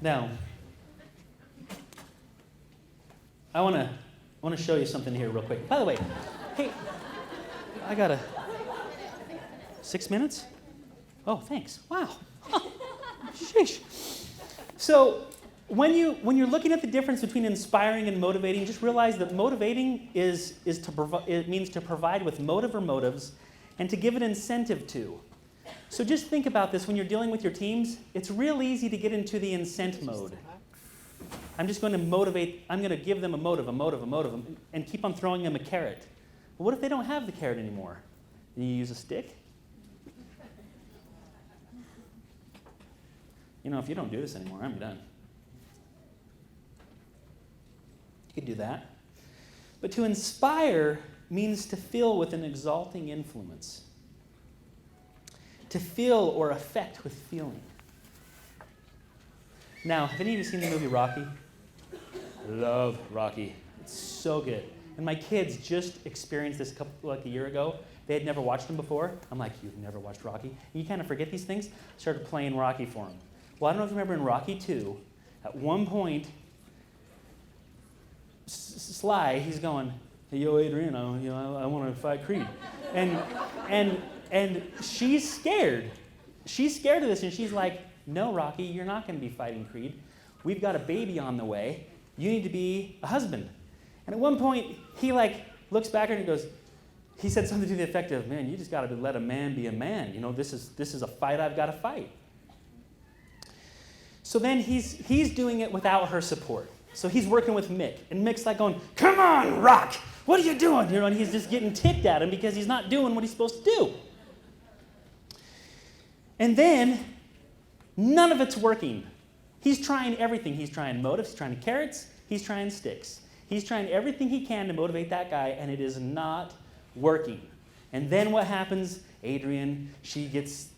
Now, I want to show you something here real quick. By the way, hey, I got 6 minutes? Oh, thanks. Wow. Huh. Sheesh. So when you're looking at the difference between inspiring and motivating, just realize that motivating it means to provide with motive or motives and to give an incentive to. So just think about this when you're dealing with your teams. It's real easy to get into the incent mode. I'm just going to motivate, I'm going to give them a motive, and keep on throwing them a carrot. But what if they don't have the carrot anymore? Then you use a stick? You know, if you don't do this anymore, I'm done. You could do that. But to inspire means to fill with an exalting influence. To fill or affect with feeling. Now, have any of you seen the movie Rocky? I love Rocky. It's so good. And my kids just experienced this a year ago. They had never watched them before. I'm like, you've never watched Rocky? And you kind of forget these things. I started playing Rocky for them. Well, I don't know if you remember in Rocky 2, at one point, Sly, he's going, hey, yo, Adrian, I want to fight Creed. And she's scared. She's scared of this, and she's like, no, Rocky, you're not going to be fighting Creed. We've got a baby on the way. You need to be a husband. And at one point, he looks back at her and goes, he said something to the effect of, man, you just got to let a man be a man. You know, this is a fight I've got to fight. So then he's doing it without her support. So he's working with Mick, and Mick's like going, come on, Rock, what are you doing? You know, and he's just getting ticked at him because he's not doing what he's supposed to do. And then, none of it's working. He's trying everything. He's trying motives, he's trying carrots, he's trying sticks. He's trying everything he can to motivate that guy, and it is not working. And then what happens? Adrian, she's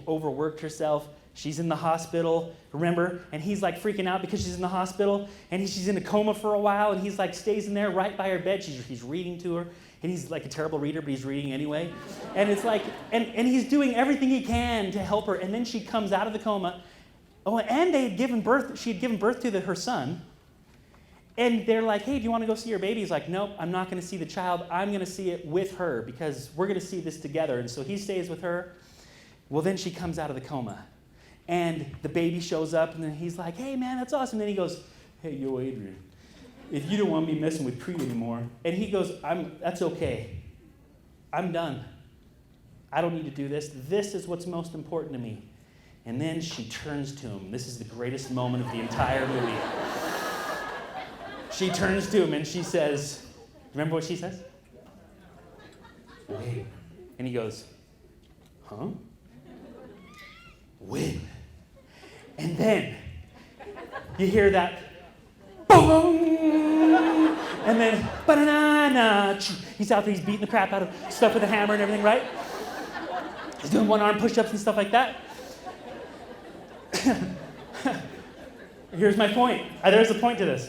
overworked herself. She's in the hospital, remember? And he's like freaking out because she's in the hospital, and she's in a coma for a while, and he's like stays in there right by her bed. He's reading to her, and he's like a terrible reader, but he's reading anyway. And it's like, and he's doing everything he can to help her, and then she comes out of the coma. Oh, and she had given birth to her son. And they're like, hey, do you want to go see your baby? He's like, nope, I'm not going to see the child. I'm going to see it with her because we're going to see this together. And so he stays with her. Well, then she comes out of the coma. And the baby shows up, and then he's like, hey, man, that's awesome. And then he goes, hey, yo, Adrian, if you don't want me messing with Creed anymore. And he goes, that's okay. I'm done. I don't need to do this. This is what's most important to me. And then she turns to him. This is the greatest moment of the entire movie. She turns to him and she says, remember what she says? Win. And he goes, huh? Win. And then you hear that boom, and then ba-na-na-na. He's out there, he's beating the crap out of stuff with a hammer and everything, right? He's doing one-arm push-ups and stuff like that. Here's my point. There's a point to this.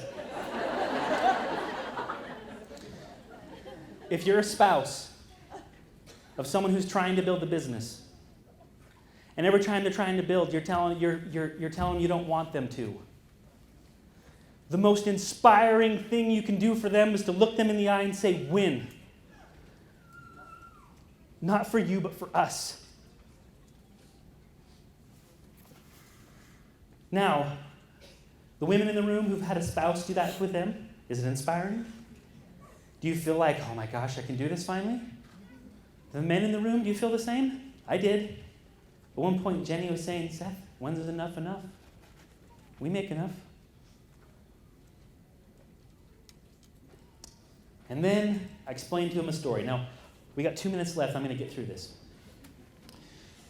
If you're a spouse of someone who's trying to build a business, and every time they're trying to build, you're telling them you don't want them to. The most inspiring thing you can do for them is to look them in the eye and say, win. Not for you, but for us. Now, the women in the room who've had a spouse do that with them, is it inspiring? Do you feel like, oh my gosh, I can do this finally? The men in the room, do you feel the same? I did. At one point, Jenny was saying, Seth, when's is enough enough? We make enough. And then I explained to him a story. Now, we got 2 minutes left. I'm going to get through this.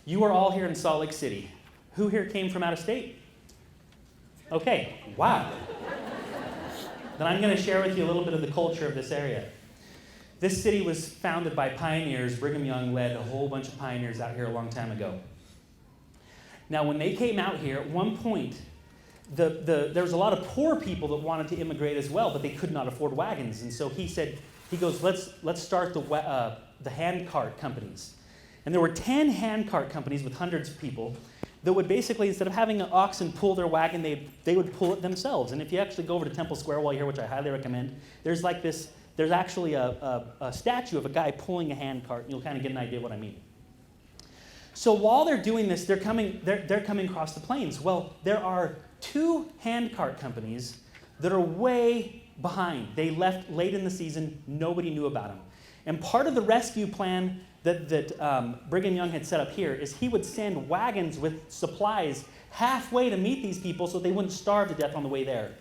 You are all here in Salt Lake City. Who here came from out of state? Okay, wow. Then I'm going to share with you a little bit of the culture of this area. This city was founded by pioneers. Brigham Young led a whole bunch of pioneers out here a long time ago. Now, when they came out here, at one point, there was a lot of poor people that wanted to immigrate as well, but they could not afford wagons. And so he goes, let's start the hand cart companies. And there were 10 handcart companies with hundreds of people that would basically, instead of having an oxen pull their wagon, they would pull it themselves. And if you actually go over to Temple Square while you're here, which I highly recommend, there's actually a statue of a guy pulling a handcart, and you'll kind of get an idea of what I mean. So while they're doing this, they're coming across the plains. Well, there are 2 handcart companies that are way behind. They left late in the season. Nobody knew about them. And part of the rescue plan that Brigham Young had set up here is he would send wagons with supplies halfway to meet these people so they wouldn't starve to death on the way there.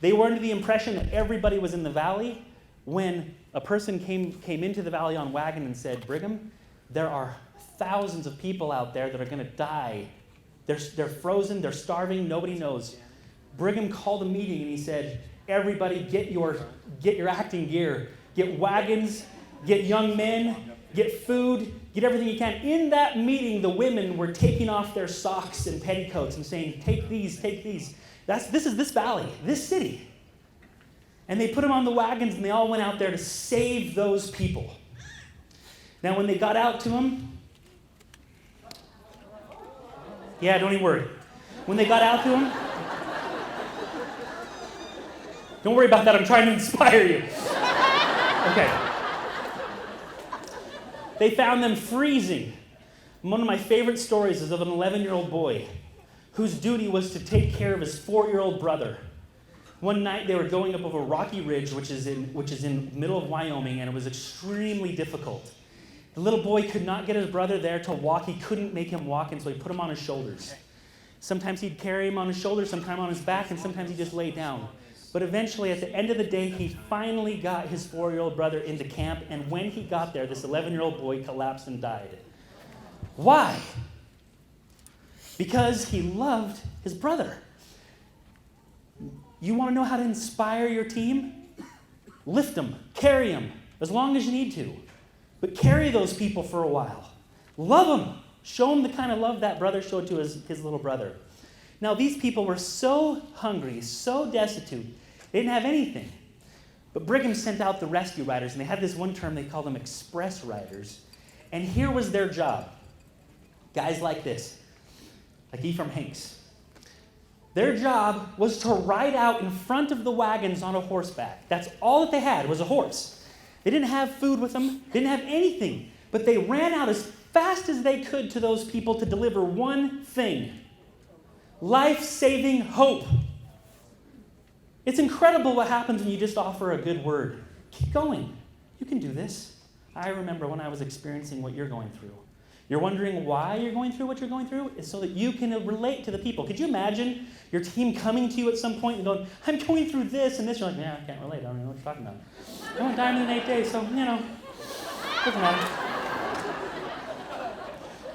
They were under the impression that everybody was in the valley when a person came into the valley on wagon and said, Brigham, there are thousands of people out there that are going to die. They're frozen, they're starving, nobody knows. Brigham called a meeting and he said, everybody get your acting gear. Get wagons, get young men, get food, get everything you can. In that meeting, the women were taking off their socks and petticoats and saying, take these, take these. This is this valley, this city. And they put them on the wagons and they all went out there to save those people. Now when they got out to them, yeah, don't even worry. When they got out to them, don't worry about that, I'm trying to inspire you. Okay. They found them freezing. One of my favorite stories is of an 11-year-old boy whose duty was to take care of his 4-year-old brother. One night they were going up over a rocky ridge, which is in the middle of Wyoming, and it was extremely difficult. The little boy could not get his brother there to walk. He couldn't make him walk, and so he put him on his shoulders. Sometimes he'd carry him on his shoulders, sometimes on his back, and sometimes he'd just lay down. But eventually, at the end of the day, he finally got his 4-year-old brother into camp, and when he got there, this 11-year-old boy collapsed and died. Why? Because he loved his brother. You want to know how to inspire your team? Lift them, carry them, as long as you need to. But carry those people for a while. Love them. Show them the kind of love that brother showed to his little brother. Now, these people were so hungry, so destitute, they didn't have anything. But Brigham sent out the rescue riders, and they had this one term, they called them express riders. And here was their job. Guys like this, like Ephraim Hanks. Their job was to ride out in front of the wagons on a horseback. That's all that they had was a horse. They didn't have food with them, didn't have anything. But they ran out as fast as they could to those people to deliver one thing: life-saving hope. It's incredible what happens when you just offer a good word. Keep going. You can do this. I remember when I was experiencing what you're going through. You're wondering why you're going through what you're going through? It's so that you can relate to the people. Could you imagine your team coming to you at some point and going, I'm going through this and this? You're like, yeah, I can't relate. I don't know what you're talking about. I went diamond in 8 days, so, doesn't matter.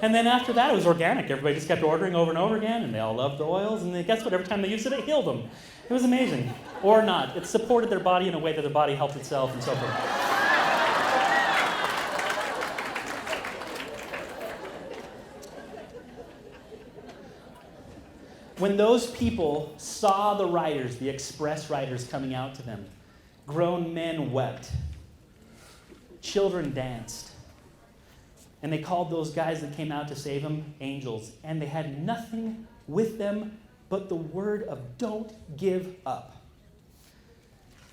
And then after that, it was organic. Everybody just kept ordering over and over again, and they all loved the oils. And guess what? Every time they used it, it healed them. It was amazing. Or not. It supported their body in a way that their body helped itself and so forth. When those people saw the riders, the express riders coming out to them, grown men wept. Children danced. And they called those guys that came out to save them angels. And they had nothing with them but the word of don't give up.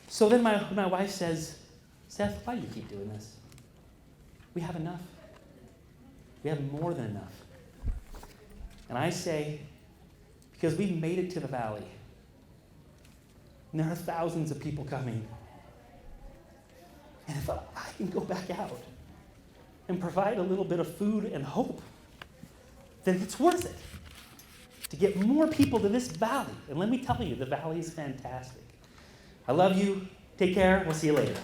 So then my wife says, Seth, why do you keep doing this? We have enough. We have more than enough. And I say, because we've made it to the valley. And there are thousands of people coming. And if I can go back out and provide a little bit of food and hope, then it's worth it to get more people to this valley. And let me tell you, the valley is fantastic. I love you. Take care. We'll see you later.